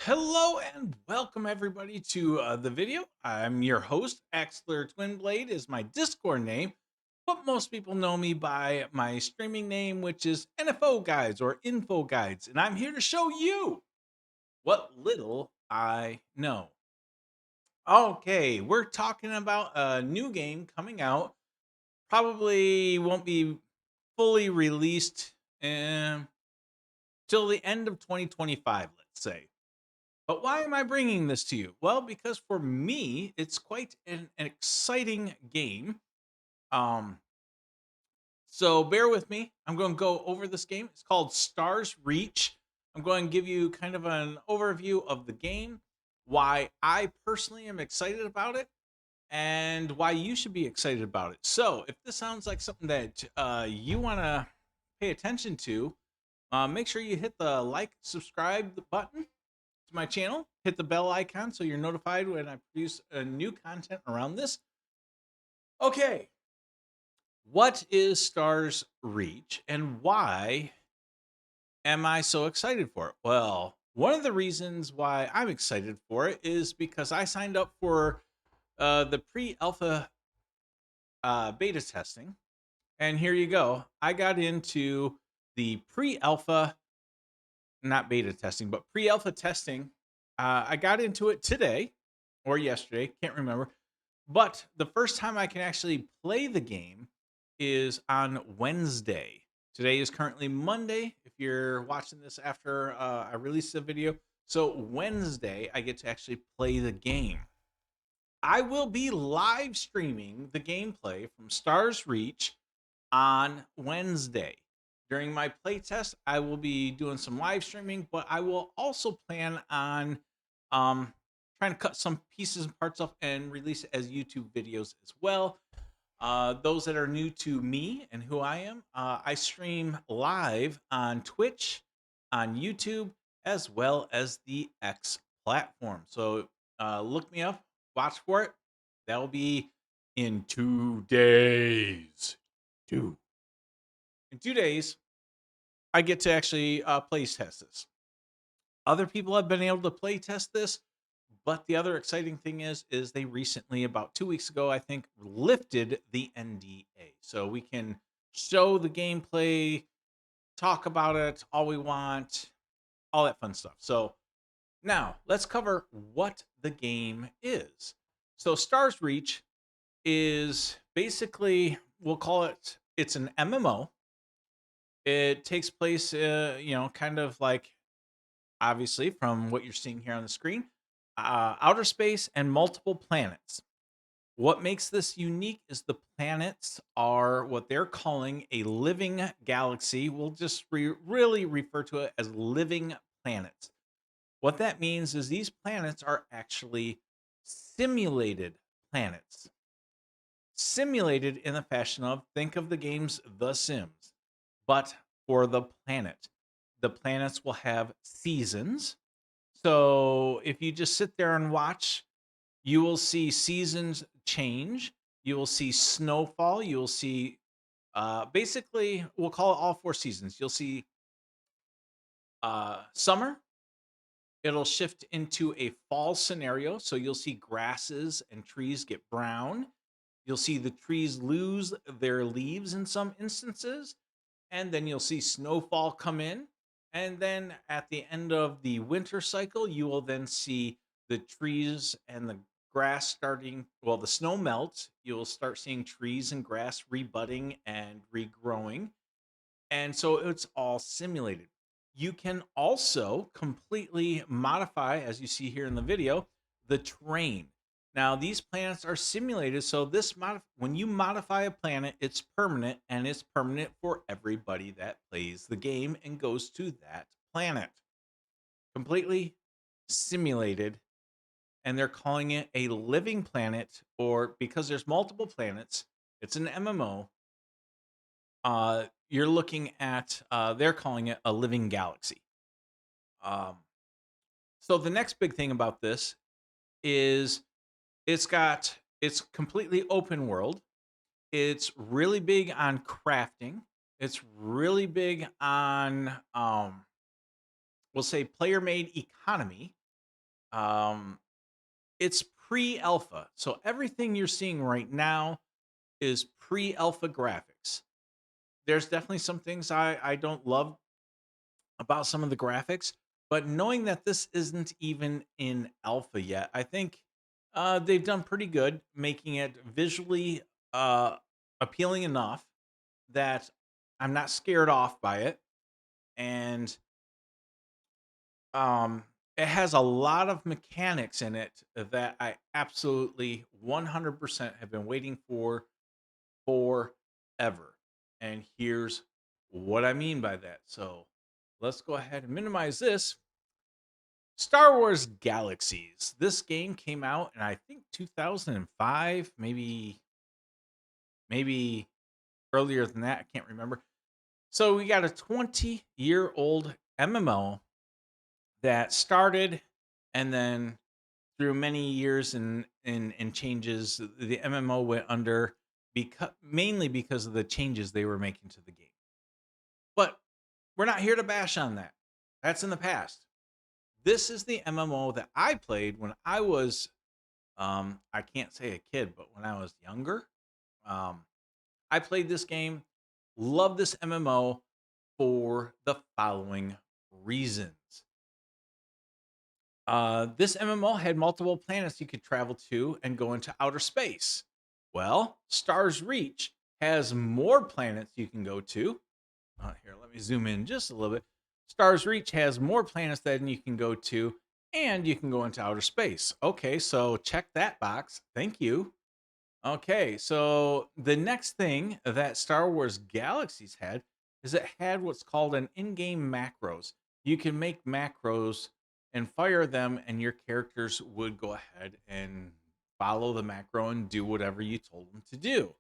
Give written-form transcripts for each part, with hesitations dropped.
Hello and welcome everybody to the video. I'm your host. Axler Twinblade is my Discord name, but most people know me by my streaming name, which is NFO Guides or Info Guides, and I'm here to show you what little I know. Okay, we're talking about a new game coming out. Probably won't be fully released um, till the end of 2025, let's say. But why am I bringing this to you? Well, because for me, it's quite an exciting game. Um, so bear with me. I'm going to go over this game. It's called Stars Reach. I'm going to give you kind of an overview of the game, why I personally am excited about it, and why you should be excited about it. So, if this sounds like something that you want to pay attention to, make sure you hit the like, subscribe button to my channel. Hit the bell icon so you're notified when I produce new content around this. Okay, what is Stars Reach and why am I so excited for it? Well, one of the reasons why I'm excited for it is because I signed up for the pre alpha beta testing. And here you go. I got into the pre alpha, not beta testing, but pre alpha testing. I got into it today or yesterday, can't remember. But the first time I can actually play the game is on Wednesday. Today is currently Monday. If you're watching this after I release the video, so Wednesday I get to actually play the game. I will be live streaming the gameplay from Stars Reach on Wednesday. During my playtest, I will be doing some live streaming, but I will also plan on um, trying to cut some pieces and parts off and release it as YouTube videos as well. Those that are new to me and who I am, I stream live on Twitch, on YouTube, as well as the X platform. So look me up, watch for it. That'll be in 2 days. Two. In 2 days, I get to actually play test this. Other people have been able to play test this, but the other exciting thing is they recently, about 2 weeks ago, I think, lifted the NDA, so we can show the gameplay, talk about it all we want, all that fun stuff. So now let's cover what the game is. So Stars Reach is basically, we'll call it, it's an MMO. It takes place, kind of like, obviously, from what you're seeing here on the screen, outer space and multiple planets. What makes this unique is the planets are what they're calling a living galaxy. We'll just really refer to it as living planets. What that means is these planets are actually simulated planets. Simulated in the fashion of, think of the games The Sims, but for the planet. The planets will have seasons. So if you just sit there and watch, you will see seasons change. You will see snowfall. You will see, basically, we'll call it all four seasons. You'll see summer. It'll shift into a fall scenario. So you'll see grasses and trees get brown. You'll see the trees lose their leaves in some instances. And then you'll see snowfall come in. And then at the end of the winter cycle, you will then see the trees and the grass starting, well, the snow melts. You'll start seeing trees and grass rebudding and regrowing. And so it's all simulated. You can also completely modify, as you see here in the video, the terrain. Now, these planets are simulated, so when you modify a planet, it's permanent, and it's permanent for everybody that plays the game and goes to that planet. Completely simulated, and they're calling it a living planet, or because there's multiple planets, it's an MMO. You're looking at, they're calling it a living galaxy. Um, so the next big thing about this is it's completely open world. It's really big on crafting. It's really big on we'll say player made economy. Um, it's pre-alpha, so everything you're seeing right now is pre-alpha graphics. There's definitely some things I don't love about some of the graphics, but knowing that this isn't even in alpha yet, I think they've done pretty good making it visually uh, appealing enough that I'm not scared off by it, and um, it has a lot of mechanics in it that I absolutely 100% have been waiting forever. And here's what I mean by that. So let's go ahead and minimize this. Star Wars Galaxies. This game came out in I think 2005, maybe earlier than that. I can't remember. So we got a 20-year-old MMO that started and then through many years and changes, the MMO went under because mainly because of the changes they were making to the game. But we're not here to bash on that. That's in the past. This is the MMO that I played when I was I can't say a kid, but when I was younger. Um I played this game, love this MMO for the following reasons. This MMO had multiple planets you could travel to and go into outer space. Well, Stars Reach has more planets you can go to. Here, let me zoom in just a little bit. Stars Reach has more planets than you can go to, and you can go into outer space. Okay, so check that box. Thank you. Okay, so the next thing that Star Wars Galaxies had is it had what's called an in-game macros. You can make macros and fire them, and your characters would go ahead and follow the macro and do whatever you told them to do.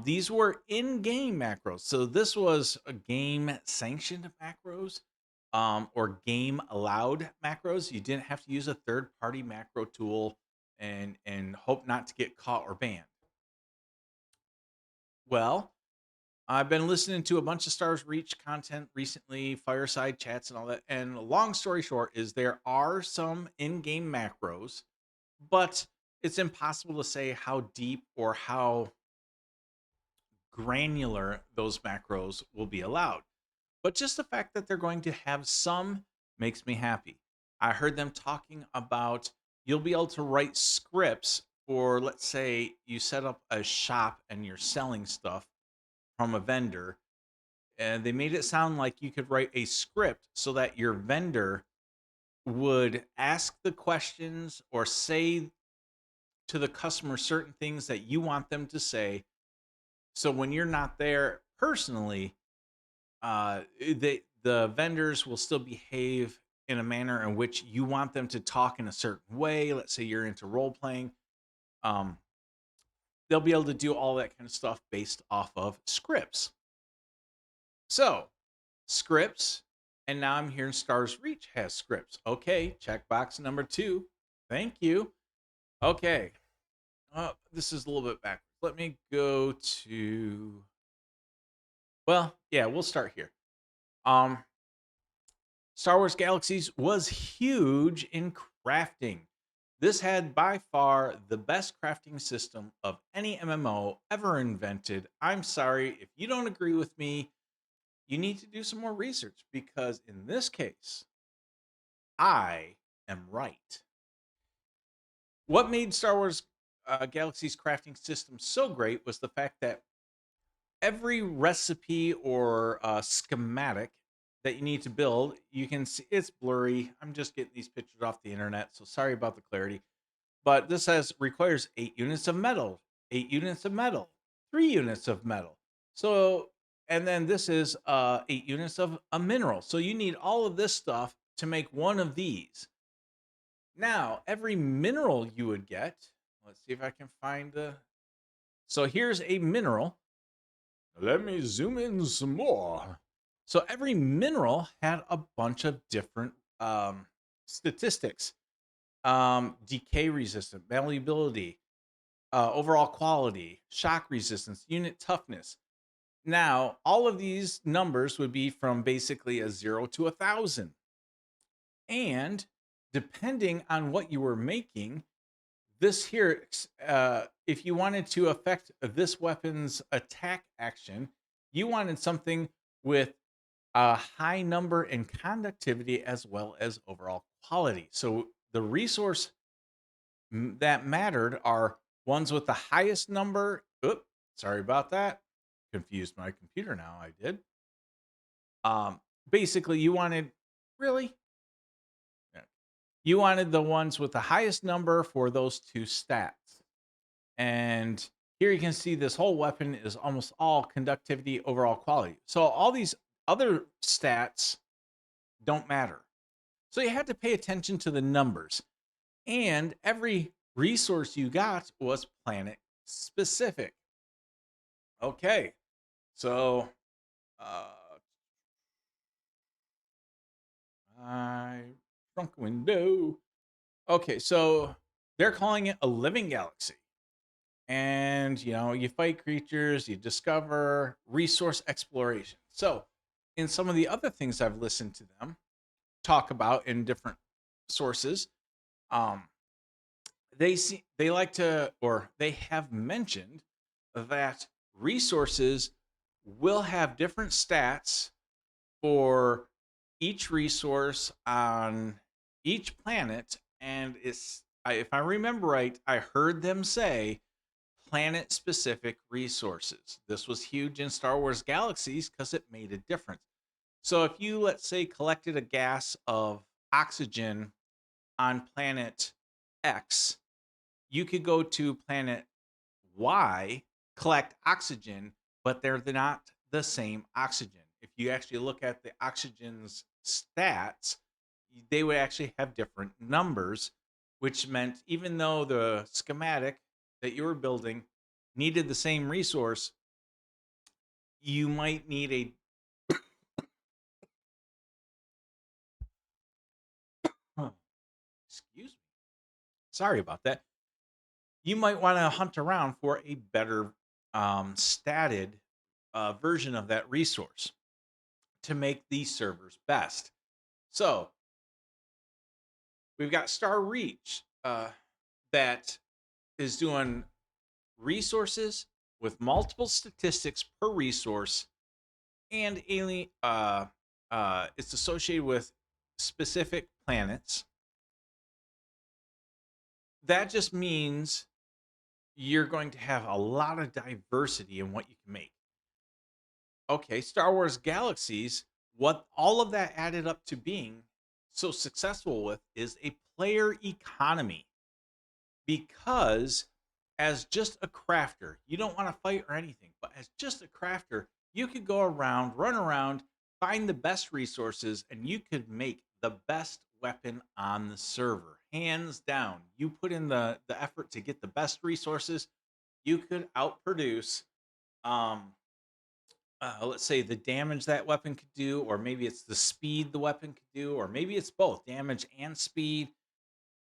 These were in-game macros, so this was a game-sanctioned macros, or game-allowed macros. You didn't have to use a third-party macro tool and hope not to get caught or banned. Well, I've been listening to a bunch of Stars Reach content recently, fireside chats and all that. And long story short is there are some in-game macros, but it's impossible to say how deep or how granular those macros will be allowed. But just the fact that they're going to have some makes me happy. I heard them talking about you'll be able to write scripts for, let's say, you set up a shop and you're selling stuff from a vendor, and they made it sound like you could write a script so that your vendor would ask the questions or say to the customer certain things that you want them to say. So when you're not there personally, the vendors will still behave in a manner in which you want them to talk in a certain way. Let's say you're into role playing. Um, they'll be able to do all that kind of stuff based off of scripts. So scripts, and now I'm hearing Stars Reach has scripts. Okay, checkbox number 2. Thank you. Okay, this is a little bit back. Let me go to. Well, yeah, we'll start here. Um, Star Wars Galaxies was huge in crafting. This had by far the best crafting system of any MMO ever invented. I'm sorry if you don't agree with me. You need to do some more research because in this case, I am right. What made Star Wars Galaxy's crafting system so great was the fact that every recipe or schematic that you need to build, you can see it's blurry. I'm just getting these pictures off the internet, so sorry about the clarity. But this says requires 8 units of metal, 8 units of metal, 3 units of metal. So, and then this is 8 units of a mineral. So you need all of this stuff to make one of these. Now, every mineral you would get, let's see if I can find the. So here's a mineral. Let me zoom in some more. So every mineral had a bunch of different statistics: decay resistant, malleability, overall quality, shock resistance, unit toughness. Now, all of these numbers would be from basically a 0 to 1,000. And depending on what you were making, this here, if you wanted to affect this weapon's attack action, you wanted something with a high number and conductivity as well as overall quality. So the resource that mattered are ones with the highest number. Oop, sorry about that. Confused my computer now. I did. Um, basically, you wanted really, yeah, you wanted the ones with the highest number for those two stats. And here you can see this whole weapon is almost all conductivity, overall quality. So all these other stats don't matter. So you had to pay attention to the numbers. And every resource you got was planet specific. Okay. So uh I shrunk window. Okay, so they're calling it a living galaxy. And you fight creatures, you discover resource exploration. So in some of the other things I've listened to them talk about in different sources, um they like to, or they have mentioned that resources will have different stats for each resource on each planet. And if I remember right, I heard them say planet specific resources. This was huge in Star Wars Galaxies because it made a difference. So if you, let's say, collected a gas of oxygen on planet X, you could go to planet Y, collect oxygen, but they're not the same oxygen. If you actually look at the oxygen's stats, they would actually have different numbers, which meant even though the schematic that you were building needed the same resource, you might need excuse me. Sorry about that. You might want to hunt around for a better statted version of that resource to make these servers best. So we've got Star Reach that is doing resources with multiple statistics per resource, and alien. It's associated with specific planets. That just means you're going to have a lot of diversity in what you can make. Okay, Star Wars Galaxies, what all of that added up to being so successful with is a player economy. Because as just a crafter, you don't want to fight or anything, but as just a crafter, you could go around, run around, find the best resources, and you could make the best weapon on the server. Hands down. You put in the effort to get the best resources, you could outproduce um let's say the damage that weapon could do, or maybe it's the speed the weapon could do, or maybe it's both damage and speed,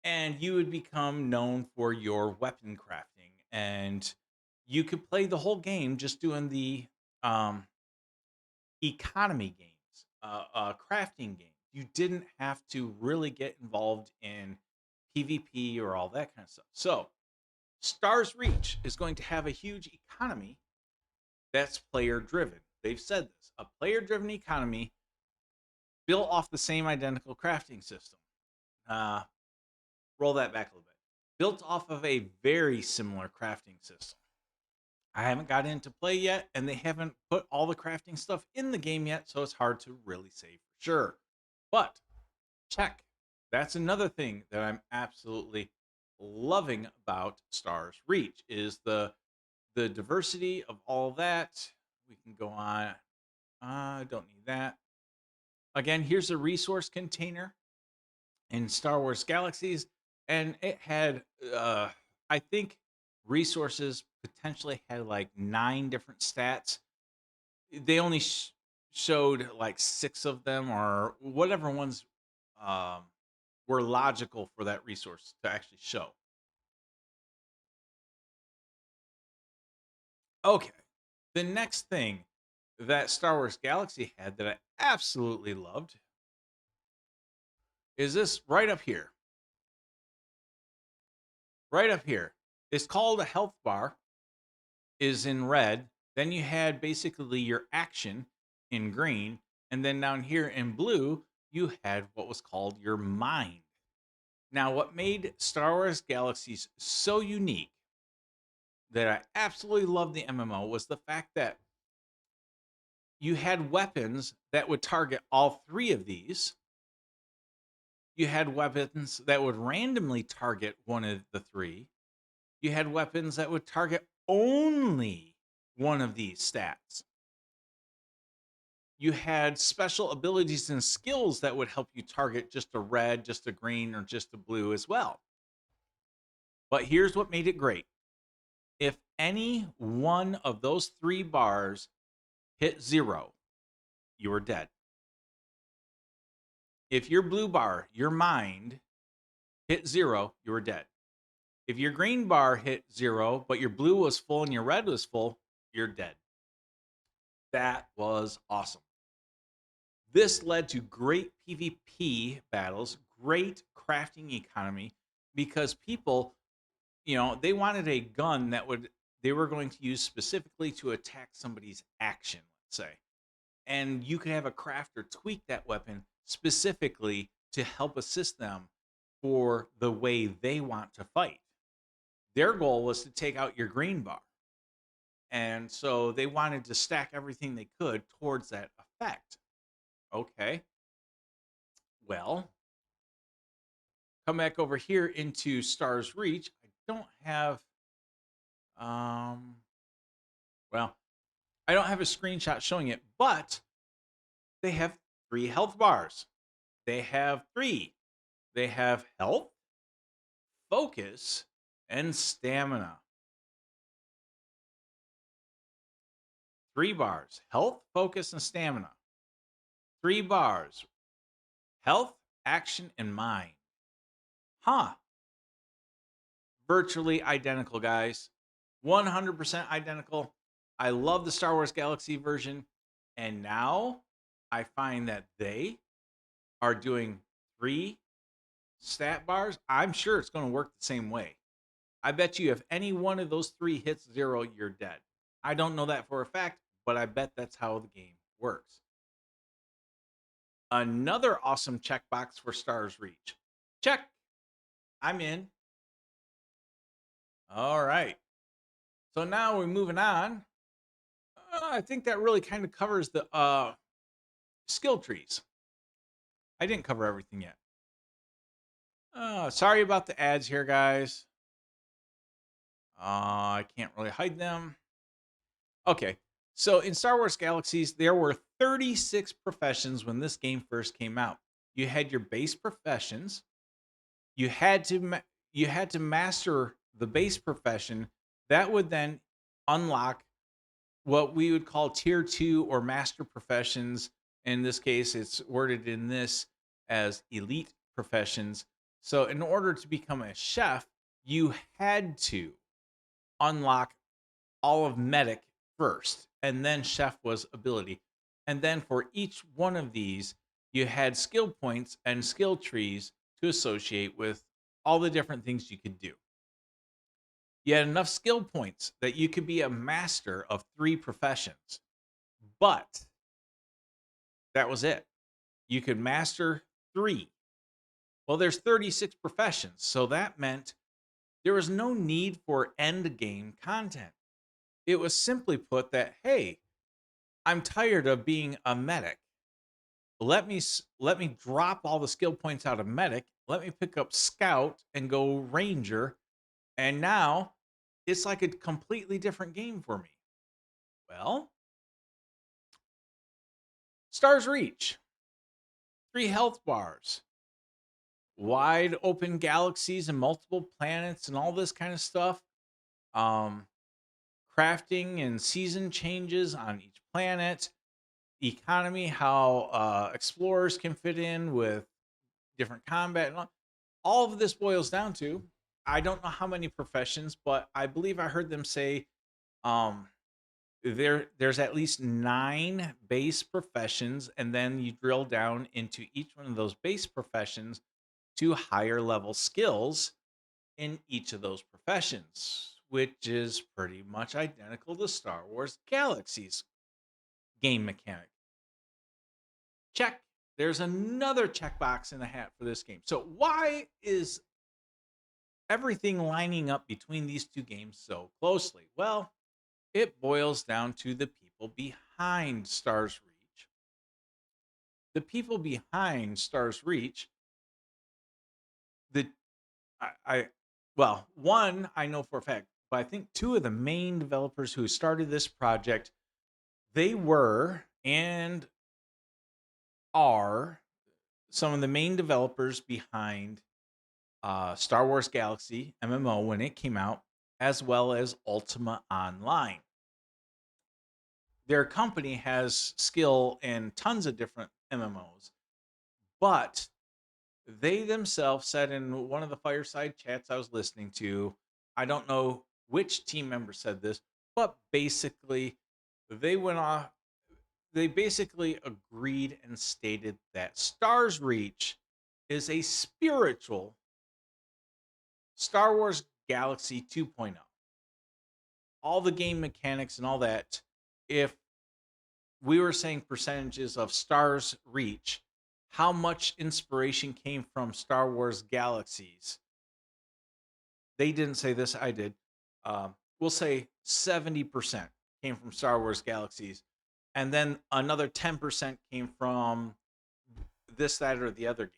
and you would become known for your weapon crafting. And you could play the whole game just doing the um, economy games, crafting games. You didn't have to really get involved in PvP or all that kind of stuff. So, Stars Reach is going to have a huge economy that's player driven. They've said this, a player driven economy built off the same identical crafting system. Uh, Roll that back a little bit. Built off of a very similar crafting system. I haven't got into play yet, and they haven't put all the crafting stuff in the game yet, so it's hard to really say for sure. But check. That's another thing that I'm absolutely loving about Stars Reach is the diversity of all of that. We can go on. I don't need that. Again, here's a resource container in Star Wars Galaxies, and it had, I think, resources potentially had like 9 different stats. They only showed like 6 of them, or whatever ones um, were logical for that resource to actually show. Okay, the next thing that Star Wars Galaxy had that I absolutely loved is this right up here. Right up here. It's called a health bar, is in red. Then you had basically your action in green. And then down here in blue, you had what was called your mind. Now, what made Star Wars Galaxies so unique that I absolutely loved the MMO was the fact that you had weapons that would target all three of these. You had weapons that would randomly target one of the three. You had weapons that would target only one of these stats. You had special abilities and skills that would help you target just a red, just a green, or just a blue as well. But here's what made it great. If any one of those three bars hit zero, you were dead. If your blue bar, your mind, hit zero, you were dead. If your green bar hit zero, but your blue was full and your red was full, you're dead. That was awesome. This led to great PvP battles, great crafting economy, because people, they wanted a gun they were going to use specifically to attack somebody's action, let's say. And you could have a crafter tweak that weapon specifically to help assist them for the way they want to fight. Their goal was to take out your green bar. And so they wanted to stack everything they could towards that effect. Okay. Well, come back over here into Star's Reach. I don't have um well, I don't have a screenshot showing it, but they have 3 health bars. They have 3. They have health, focus, and stamina. 3 bars. Health, focus, and stamina. 3 bars. Health, action, and mind. Huh. Virtually identical, guys. 100% identical. I love the Star Wars Galaxy version. And now I find that they are doing 3 stat bars. I'm sure it's going to work the same way. I bet you if any one of those 3 hits 0, you're dead. I don't know that for a fact, but I bet that's how the game works. Another awesome checkbox for Star's Reach. Check. I'm in. All right. So now we're moving on. I think that really kind of covers the skill trees. I didn't cover everything yet. Sorry about the ads here, guys. I can't really hide them. Okay. So in Star Wars Galaxies, there were 36 professions when this game first came out. You had your base professions. You had to master the base profession. That would then unlock what we would call tier 2 or master professions. In this case, it's worded in this as elite professions. So in order to become a chef, you had to unlock all of medic first, and then chef was ability. And then for each one of these, you had skill points and skill trees to associate with all the different things you could do. You had enough skill points that you could be a master of 3 professions. But that was it. You could master 3. Well, there's 36 professions, so that meant there was no need for end game content. It was simply put that, hey, I'm tired of being a medic. Let me drop all the skill points out of medic. Let me pick up scout and go ranger, and now it's like a completely different game for me. Well, Star's Reach, 3 health bars, wide open galaxies and multiple planets and all this kind of stuff. Crafting and season changes on each planet, economy, how explorers can fit in with different combat, and all of this boils down to, I don't know how many professions, but I believe I heard them say um, there's at least 9 base professions, and then you drill down into each one of those base professions to higher level skills in each of those professions, which is pretty much identical to Star Wars Galaxies game mechanic. Check. There's another checkbox in the hat for this game. So, why is everything lining up between these two games so closely? Well, it boils down to the people behind Stars Reach. The people behind Stars Reach, the I well, one I know for a fact, but I think two of the main developers who started this project, they were and are some of the main developers behind Star Wars Galaxy MMO when it came out, as well as Ultima Online. Their company has skill in tons of different MMOs, but they themselves said in one of the fireside chats I was listening to, I don't know which team member said this, but basically they went off, they basically agreed and stated that Stars Reach is a spiritual Star Wars Galaxy 2.0. All the game mechanics and all that, if we were saying percentages of Stars Reach, how much inspiration came from Star Wars Galaxies? They didn't say this, I did. We'll say 70% came from Star Wars Galaxies, and then another 10% came from this, that, or the other game.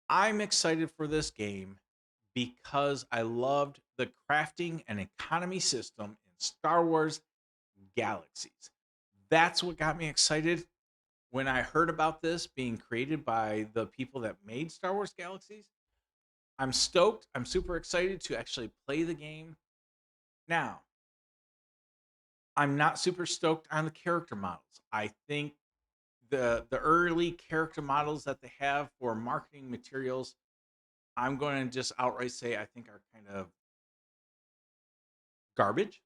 I'm excited for this game because I loved the crafting and economy system in Star Wars Galaxies. That's what got me excited when I heard about this being created by the people that made Star Wars Galaxies. I'm stoked. I'm super excited to actually play the game. Now, I'm not super stoked on the character models. I think the early character models that they have for marketing materials, I'm going to just outright say I think are kind of garbage.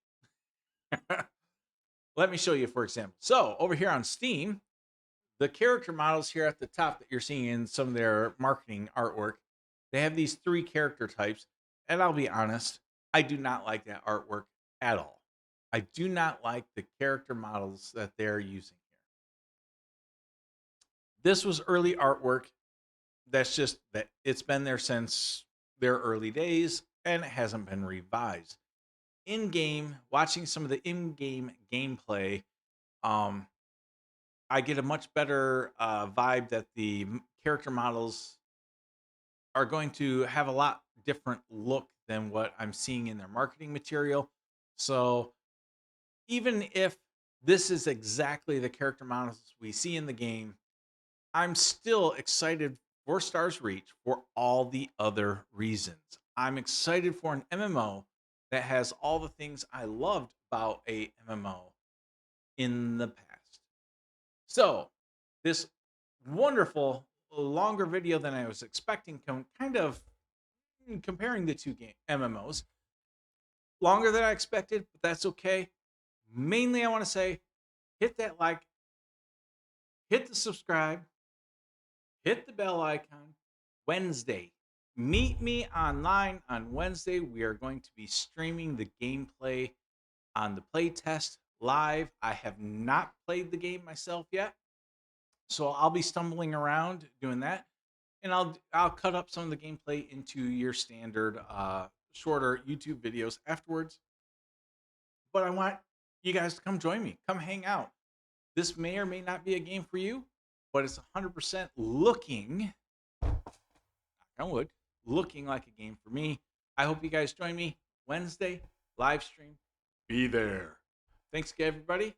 Let me show you, for example. So over here on Steam, the character models here at the top that you're seeing in some of their marketing artwork, they have these three character types. And I'll be honest, I do not like that artwork at all. I do not like the character models that they're using here. This was early artwork. That's just that it's been there since their early days and it hasn't been revised. In game, watching some of the in game gameplay, um, I get a much better vibe that the character models are going to have a lot different look than what I'm seeing in their marketing material. So even if this is exactly the character models we see in the game, I'm still excited for Stars Reach for all the other reasons. I'm excited for an MMO that has all the things I loved about a MMO in the past. So, this wonderful, longer video than I was expecting, kind of comparing the two game MMOs. Longer than I expected, but that's okay. Mainly, I want to say hit that like, hit the subscribe, hit the bell icon. Wednesday, meet me online on Wednesday. We are going to be streaming the gameplay on the playtest live. I have not played the game myself yet, so I'll be stumbling around doing that, and I'll cut up some of the gameplay into your standard shorter YouTube videos afterwards. But I want you guys to come join me, come hang out. This may or may not be a game for you, but it's 100% looking, knock on wood, looking like a game for me. I hope you guys join me Wednesday live stream. Be there. Thanks, everybody.